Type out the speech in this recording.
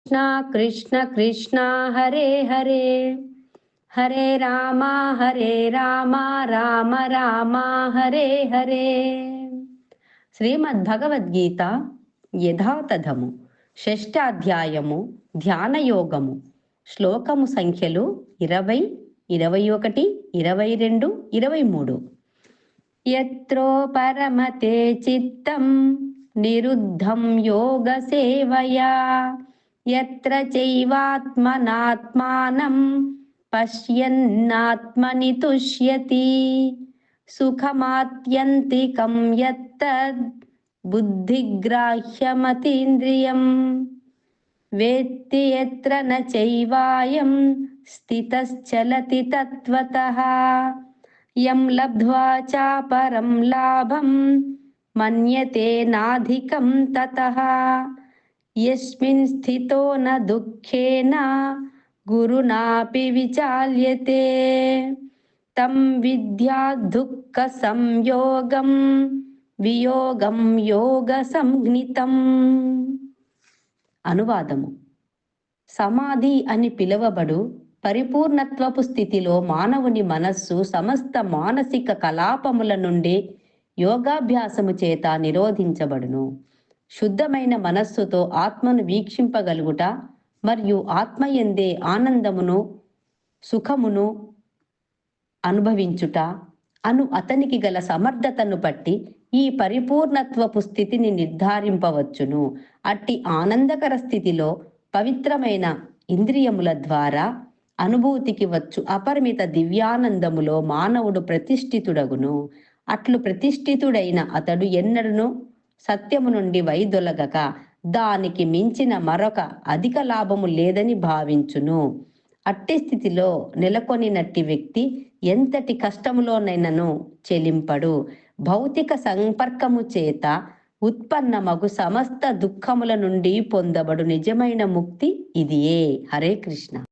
कृष्णा कृष्ण कृष्णा हरे हरे हरे राम राम राम हरे हरे. శ్రీమద్భగవద్గీత యథాతథము షష్ఠాధ్యాయము ధ్యానయోగము శ్లోకము సంఖ్యలు 20, 21, 22, 23. యత్రో పరమతే చిత్తం నిరుద్ధం యోగ సేవయా యత్ర చైవాత్మనాత్మానం పశ్యన్నాత్మని తుష్యతి సుఖమాత్యంతికం యత్తద్ బుద్ధిగ్రాహ్యమతీంద్రియం వేత్తి యత్ర న చైవాయం స్థితశ్చలతి తత్వతః యం లబ్ధ్వా చాపరం లాభం మన్యతే నాధికం తతః యస్మిన్ స్థితో న దుఃఖేన గురునాపి విచాల్యతే తం విద్యా దుఃఖ సంయోగం వియోగం యోగ సంజ్ఞితం. అనువాదము. సమాధి అని పిలువబడు పరిపూర్ణత్వపు స్థితిలో మానవుని మనస్సు సమస్త మానసిక కలాపముల నుండి యోగాభ్యాసము చేత నిరోధించబడును. శుద్ధమైన మనస్సుతో ఆత్మను వీక్షింపగలుగుట మరియు ఆత్మయందే ఆనందమును సుఖమును అనుభవించుట అను అతనికి గల సమర్థతను బట్టి ఈ పరిపూర్ణత్వపు స్థితిని నిర్ధారింపవచ్చును. అట్టి ఆనందకర స్థితిలో పవిత్రమైన ఇంద్రియముల ద్వారా అనుభూతికి వచ్చు అపరిమిత దివ్యానందములో మానవుడు ప్రతిష్ఠితుడగును. అట్లు ప్రతిష్ఠితుడైన అతడు ఎన్నడను సత్యము నుండి వైదొలగక దానికి మించిన మరొక అధిక లాభము లేదని భావించును. అట్టి స్థితిలో నెలకొనినట్టి వ్యక్తి ఎంతటి కష్టములోనైనను చెలింపడు. భౌతిక సంపర్కము చేత ఉత్పన్నమగు సమస్త దుఃఖముల నుండి పొందబడు నిజమైన ముక్తి ఇదియే. హరే కృష్ణ.